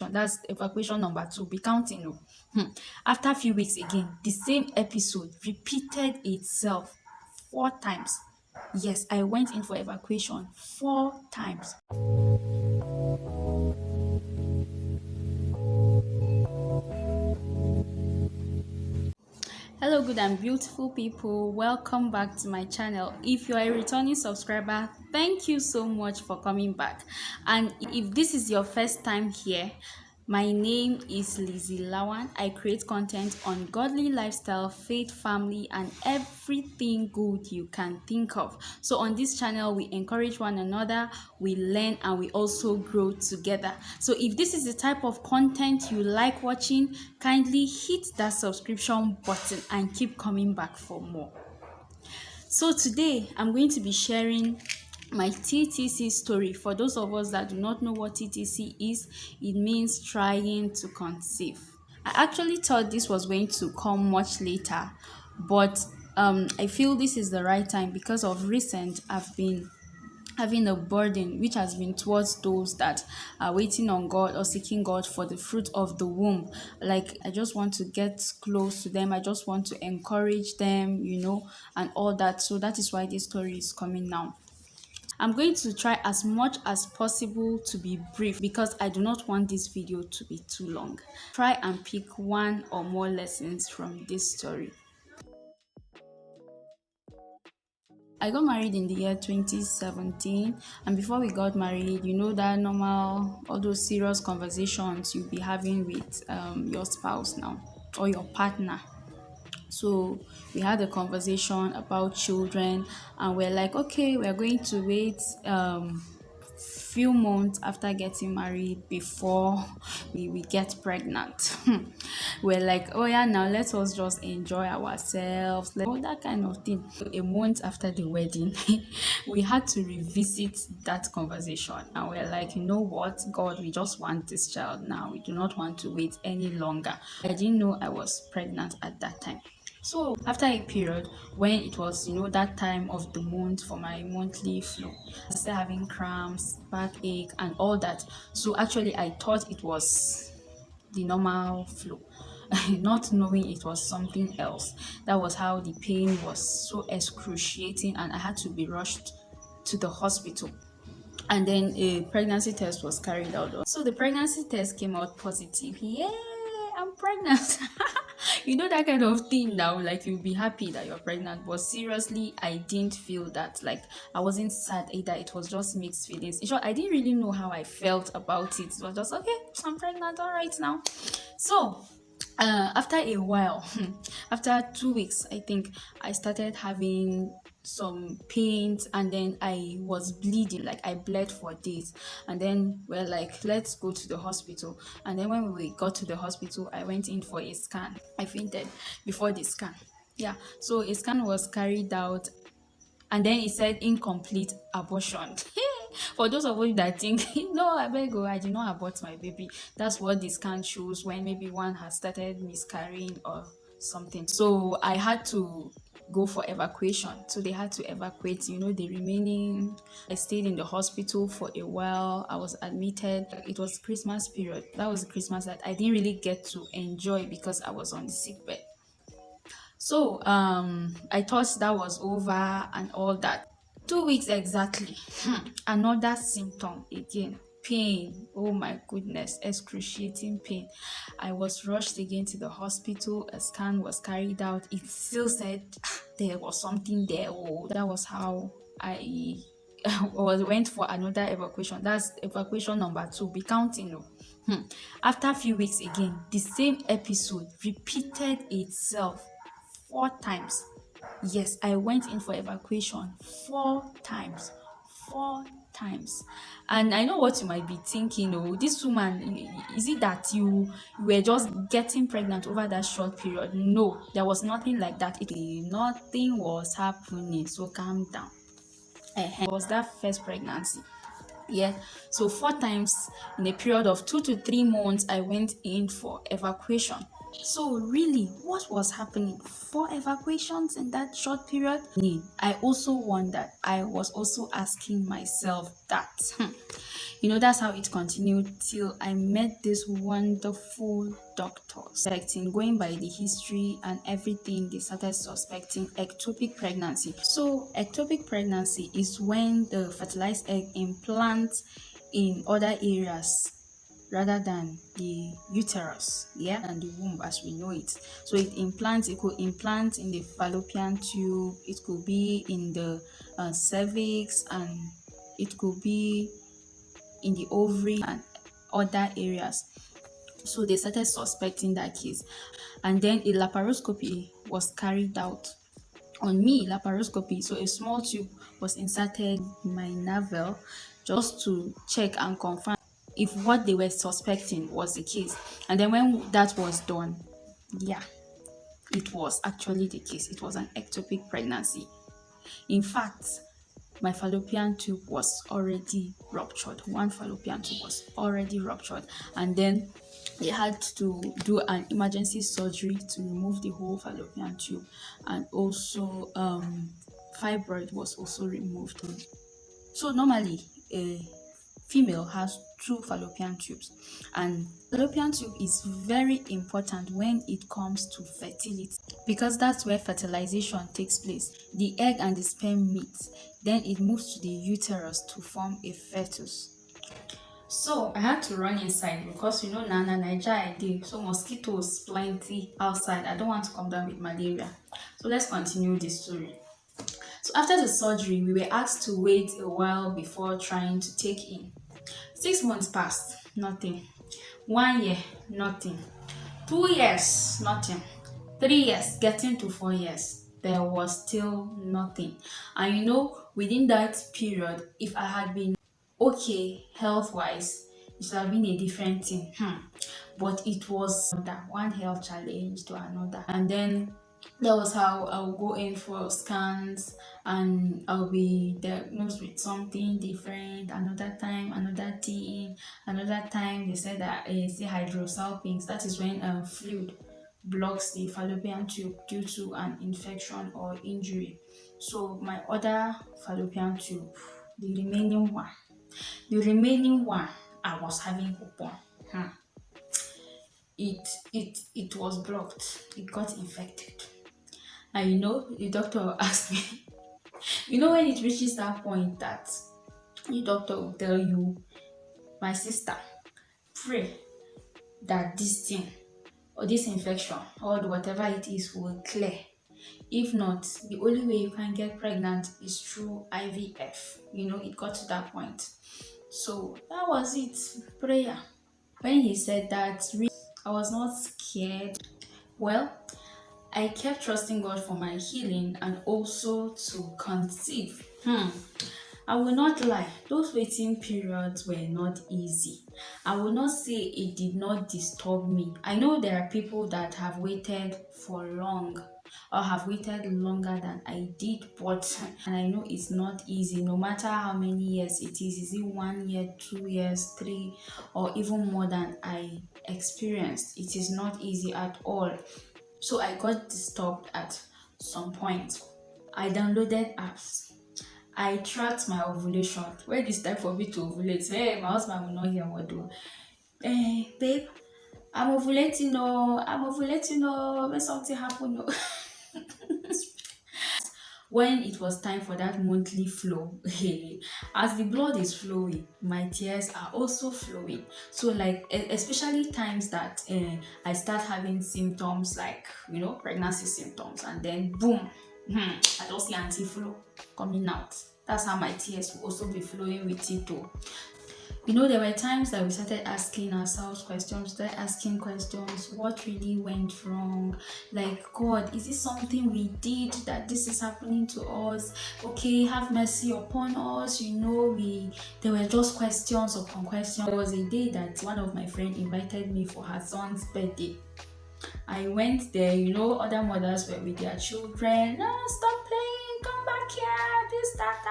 evacuation. That's evacuation number 2. Be counting. Oh. After a few weeks again, the same episode repeated itself 4 times. Yes, I went in for evacuation 4 times. Hello, good and beautiful people. Welcome back to my channel. If you are a returning subscriber, thank you so much for coming back. And if this is your first time here, my name is Lizzie Lawan. I create content on godly lifestyle, faith, family, and everything good you can think of. So on this channel, we encourage one another, we learn, and we also grow together. So if this is the type of content you like watching, kindly hit that subscription button and keep coming back for more. So today I'm going to be sharing my TTC story. For those of us that do not know what TTC is, it means trying to conceive. I actually thought this was going to come much later, but I feel this is the right time because of recent I've been having a burden which has been towards those that are waiting on God or seeking God for the fruit of the womb. Like, I just want to get close to them. I just want to encourage them, and all that. So that is why this story is coming now. I'm going to try as much as possible to be brief because I do not want this video to be too long. Try and pick one or more lessons from this story. I got married in the year 2017, and before we got married, that normal, all those serious conversations you'll be having with your spouse now or your partner. So we had a conversation about children, and we're like, okay, we're going to wait few months after getting married before we get pregnant. We're like, oh yeah, now let us just enjoy ourselves, that kind of thing. A month after the wedding, we had to revisit that conversation, and we're like, you know what, God, we just want this child now. We do not want to wait any longer. I didn't know I was pregnant at that time. So after a period when it was, that time of the month for my monthly flu, I started having cramps, backache, and all that. So actually, I thought it was the normal flu, not knowing it was something else. That was how the pain was so excruciating, and I had to be rushed to the hospital. And then a pregnancy test was carried out. So the pregnancy test came out positive. Yeah, I'm pregnant. That kind of thing now, like, you'll be happy that you're pregnant. But seriously, I didn't feel that. Like, I wasn't sad either. It was just mixed feelings. In short, I didn't really know how I felt about it. It was just, okay, I'm pregnant, all right now. So after a while, after 2 weeks, I think, I started having some pains, and then I was bleeding. Like, I bled for days, and then we're like, let's go to the hospital. And then when we got to the hospital, I went in for a scan. I fainted before the scan. Yeah, so a scan was carried out, and then it said incomplete abortion. For those of you that think, no, I beg you, I did not abort my baby. That's what the scan shows when maybe one has started miscarrying or something. So I had to go for evacuation. So they had to evacuate, the remaining. I stayed in the hospital for a while. I was admitted. It was Christmas period. That was the Christmas that I didn't really get to enjoy because I was on the sick bed. So I thought that was over and all that. 2 weeks exactly. Another symptom again. Pain. Oh my goodness. Excruciating pain. I was rushed again to the hospital. A scan was carried out. It still said there was something there. Oh, that was how I went for another evacuation. That's evacuation number 2. Be counting. Oh. After a few weeks again, the same episode repeated itself 4 times. Yes, I went in for evacuation 4 times. 4 times. And I know what you might be thinking. Oh, this woman, is it that you were just getting pregnant over that short period? No, there was nothing like that. Nothing was happening. So calm down. It was that first pregnancy. Yeah, so 4 times in a period of 2 to 3 months, I went in for evacuation. So really, what was happening? 4 evacuations in that short period? I also wondered. I was also asking myself that. That's how it continued till I met this wonderful doctors. Suspecting, going by the history and everything, they started suspecting ectopic pregnancy. So ectopic pregnancy is when the fertilized egg implants in other areas rather than the uterus, yeah, and the womb as we know it. So it could implant in the fallopian tube, it could be in the cervix, and it could be in the ovary and other areas. So they started suspecting that case, and then a laparoscopy was carried out on me. Laparoscopy, so a small tube was inserted in my navel just to check and confirm if what they were suspecting was the case. And then when that was done, yeah, it was actually the case. It was an ectopic pregnancy. In fact, my fallopian tube was already ruptured. One fallopian tube was already ruptured, and then they had to do an emergency surgery to remove the whole fallopian tube, and also fibroid was also removed. So normally a female has two fallopian tubes, and fallopian tube is very important when it comes to fertility because that's where fertilization takes place. The egg and the sperm meet, then it moves to the uterus to form a fetus. So I had to run inside because Nana Niger I did, so mosquitoes plenty outside. I don't want to come down with malaria. So let's continue this story. So after the surgery, we were asked to wait a while before trying to take in. 6 months passed, nothing. 1 year, nothing. 2 years, nothing. 3 years, getting to 4 years, there was still nothing. And within that period, if I had been okay health wise, it should have been a different thing. But it was that one health challenge to another. And then that was how I'll go in for scans, and I'll be diagnosed with something different. Another time, another thing. Another time, they said that it's the hydrosalpinx. That is when fluid blocks the fallopian tube due to an infection or injury. So my other fallopian tube, the remaining one, I was having hope on. It was blocked. It got infected. And the doctor asked me, when it reaches that point that the doctor will tell you, my sister, pray that this thing or this infection or whatever it is will clear. If not, the only way you can get pregnant is through IVF. It got to that point. So that was it. Prayer. When he said that, I was not scared. Well, I kept trusting God for my healing and also to conceive. I will not lie, those waiting periods were not easy. I will not say it did not disturb me. I know there are people that have waited for long or have waited longer than I did, but and I know it's not easy no matter how many years it is it 1 year, 2 years, three, or even more than I experienced. It is not easy at all. So I got disturbed at some point. I downloaded apps. I tracked my ovulation. When it's time for me to ovulate, hey, my husband will not hear what do. Hey, babe, I'm ovulating. No, I'm ovulating. No, when something happen. No. When it was time for that monthly flow, as the blood is flowing, my tears are also flowing. So like especially times that I start having symptoms like pregnancy symptoms, and then boom, I just see anti-flow coming out. That's how my tears will also be flowing with it too. There were times that we started asking ourselves questions, what really went wrong? Like, God, is this something we did that this is happening to us? Okay, have mercy upon us. There were just questions upon questions. There was a day that one of my friends invited me for her son's birthday. I went there, other mothers were with their children. No, stop playing, come back here, this, that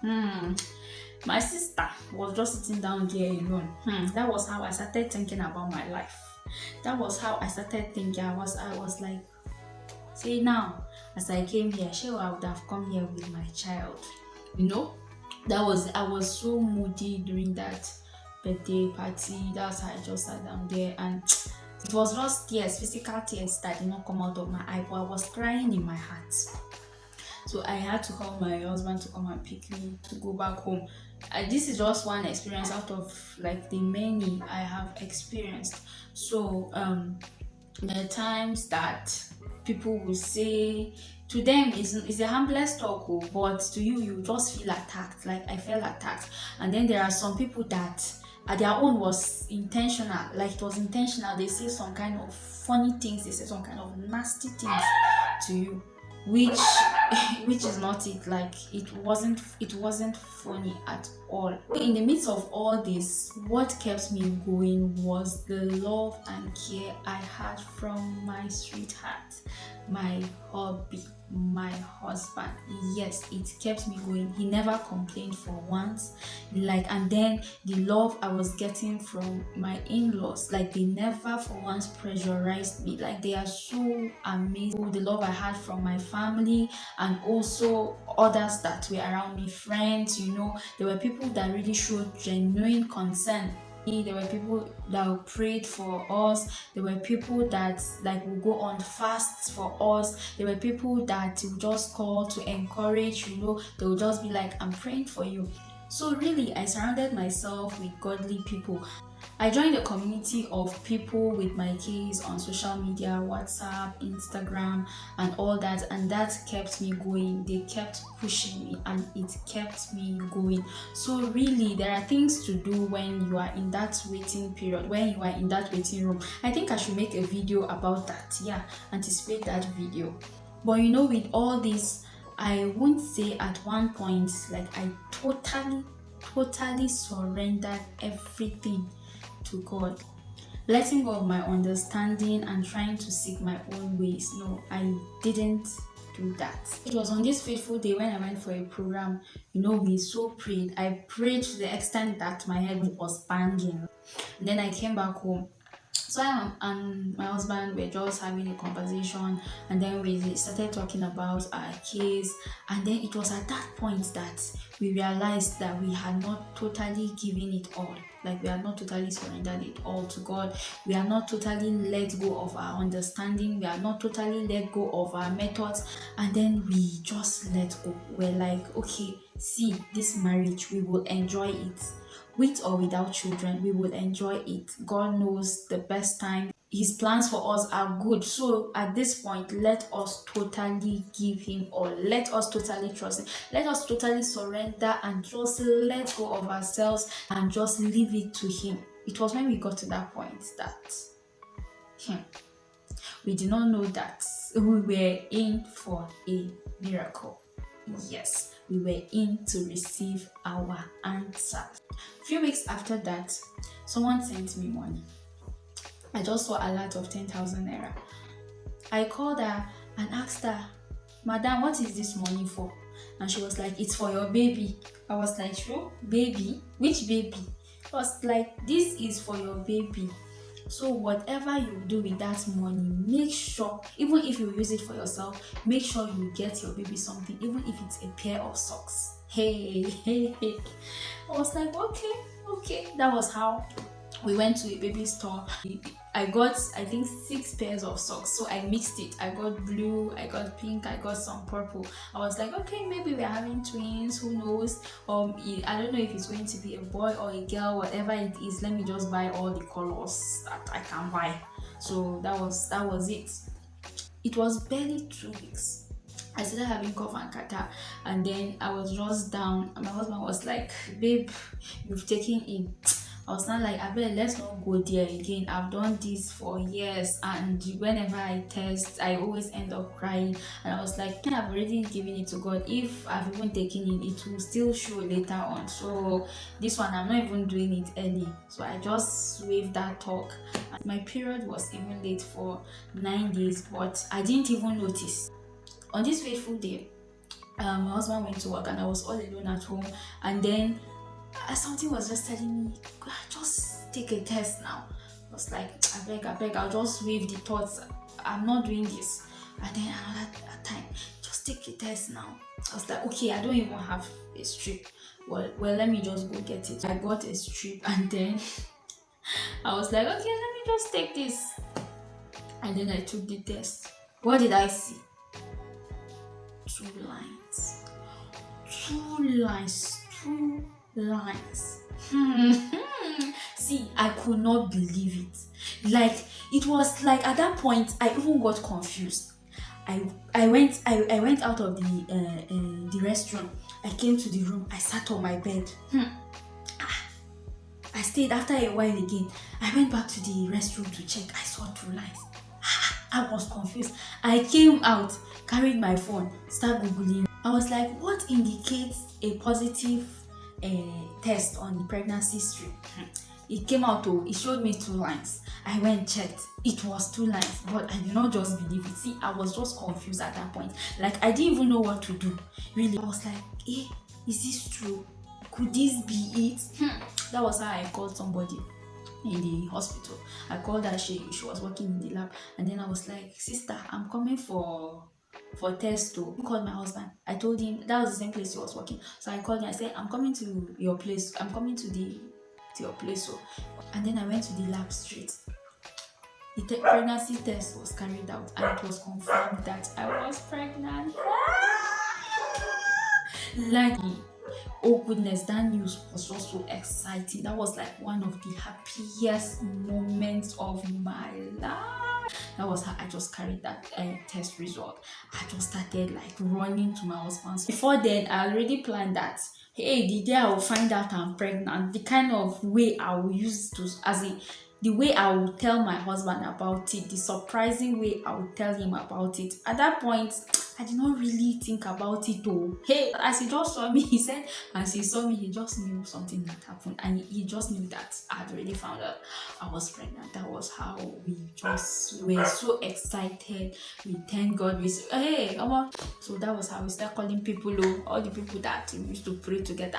one. My sister was just sitting down there alone. That was how I started thinking about my life. That was how I started thinking. I was like, say now, as I came here, sure I would have come here with my child. You know, I was so moody during that birthday party. That's how I just sat down there, and it was just tears, physical tears that did not come out of my eye, but I was crying in my heart. So I had to call my husband to come and pick me to go back home. This is just one experience out of like the many I have experienced. So there are times that people will say, to them is a harmless talk, oh, but to you, you just feel attacked. Like I felt attacked. And then there are some people that their own was intentional, like it was intentional. They say some kind of funny things, they say some kind of nasty things to you, which which is not it. Like it wasn't funny at all. In the midst of all this, what kept me going was the love and care I had from my sweetheart, my hubby, my husband. Yes, it kept me going. He never complained for once. Like, and then the love I was getting from my in-laws, like they never for once pressurized me. Like they are so amazing. The love I had from my family and also others that were around me, friends, there were people that really showed genuine concern. There were people that prayed for us. There were people that like will go on fasts for us. There were people that will just call to encourage. They will just be like, "I'm praying for you." So really, I surrounded myself with godly people. I joined a community of people with my case on social media, WhatsApp, Instagram, and all that, and that kept me going. They kept pushing me, and it kept me going. So, really, there are things to do when you are in that waiting period, when you are in that waiting room. I think I should make a video about that. Yeah, anticipate that video. But with all this, I won't say at one point, like, I totally surrendered everything to God, letting go of my understanding and trying to seek my own ways. No, I didn't do that. It was on this fateful day when I went for a program. We so prayed. I prayed to the extent that my head was banging. And then I came back home. So I and my husband were just having a conversation, and then we started talking about our case. And then it was at that point that we realized that we had not totally given it all. Like we had not totally surrendered it all to God. We had not totally let go of our understanding. We had not totally let go of our methods. And then we just let go. We're like, okay, see, this marriage, we will enjoy it. With or without children, we will enjoy it. God knows the best time. His plans for us are good. So at this point, let us totally give Him all. Let us totally trust Him. Let us totally surrender and just let go of ourselves and just leave it to Him. It was when we got to that point that we did not know that we were in for a miracle. Yes, we were in to receive our answer. A few weeks after that, someone sent me money. I just saw a lot of 10,000 naira. I called her and asked her, "Madam, what is this money for?" And she was like, "It's for your baby." I was like, "Sure, baby? Which baby?" I was like, "This is for your baby. So whatever you do with that money, make sure, even if you use it for yourself, make sure you get your baby something, even if it's a pair of socks." Hey. I was like, okay. That was how we went to a baby store. I got, I think, 6 pairs of socks. So I mixed it. I got blue, I got pink, I got some purple. I was like, okay, maybe we're having twins, who knows? I don't know if it's going to be a boy or a girl, whatever it is. Let me just buy all the colors that I can buy. So that was it. It was barely 2 weeks. I started having cough and catarrh, and then I was just down. And my husband was like, "Babe, you've taken in." I was not like, "I bet let's not go there again. I've done this for years, and whenever I test, I always end up crying." And I was like, "I've already given it to God. If I've even taken it, it will still show later on. So this one, I'm not even doing it early." So I just waived that talk. My period was even late for 9 days, but I didn't even notice. On this fateful day, my husband went to work and I was all alone at home. And then something was just telling me, "Just take a test now." I was like, I beg, I'll just wave the thoughts. I'm not doing this. And then another time, just take the test now. I was like, okay, I don't even have a strip. Well, let me just go get it. I got a strip, and then I was like, okay, let me just take this. And then I took the test. What did I see? 2 lines. 2 lines. 2 lines. See, I could not believe it. Like, it was like at that point I even got confused. I went out of the restroom. I came to the room. I sat on my bed. I stayed. After a while again, I went back to the restroom to check. I saw 2 lines. I was confused. I came out, carried my phone, started googling. I was like, what indicates a positive test on the pregnancy strip? It came out, it showed me 2 lines. I went checked. It was 2 lines, but I did not just believe it. See, I was just confused at that point. Like, I didn't even know what to do. Really, I was like, is this true? Could this be it? That was how I called somebody in the hospital. I called her. She was working in the lab, and then I was like, sister, I'm coming for test too. I called my husband. I told him that was the same place he was working. So I called him. I said, I'm coming to your place. I'm coming to your place. So, and then I went to the lab straight. The pregnancy test was carried out, and it was confirmed that I was pregnant. Like, oh goodness, that news was just so exciting. That was like one of the happiest moments of my life. That was how I just carried that test result. I just started like running to my husband. Before then, I already planned that, hey, the day I will find out I'm pregnant, the kind of way I will use to, the way I will tell my husband about it, the surprising way I will tell him about it. At that point, I did not really think about it though. Hey, as he just saw me, he said, as he saw me, he just knew something had happened, and he just knew that I had already found out I was pregnant. That was how we just were so excited. We thank God. We said, hey, so that was how we started calling people, all the people that we used to pray together.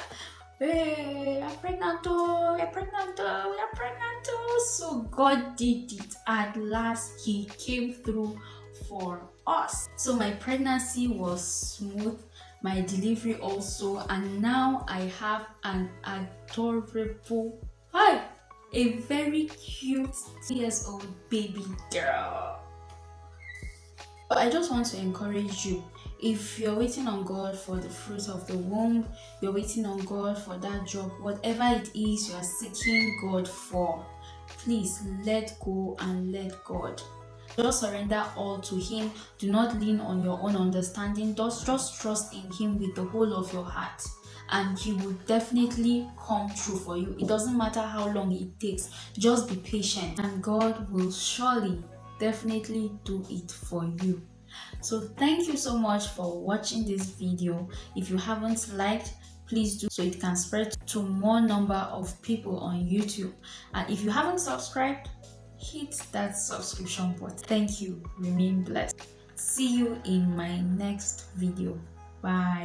Hey, I'm pregnant, we're pregnant, we're pregnant. So God did it. At last, He came through for us. So my pregnancy was smooth, my delivery also, and now I have an adorable, a very cute 2-year-old baby girl. I just want to encourage you. If you're waiting on God for the fruit of the womb, you're waiting on God for that job, whatever it is you are seeking God for, please let go and let God. Just surrender all to Him. Do not lean on your own understanding. Just trust in Him with the whole of your heart, and He will definitely come through for you. It doesn't matter how long it takes. Just be patient, and God will surely, definitely do it for you. So thank you so much for watching this video. If you haven't liked, please do, so it can spread to more number of people on YouTube. And if you haven't subscribed, hit that subscription button. Thank you. Remain blessed. See you in my next video. Bye.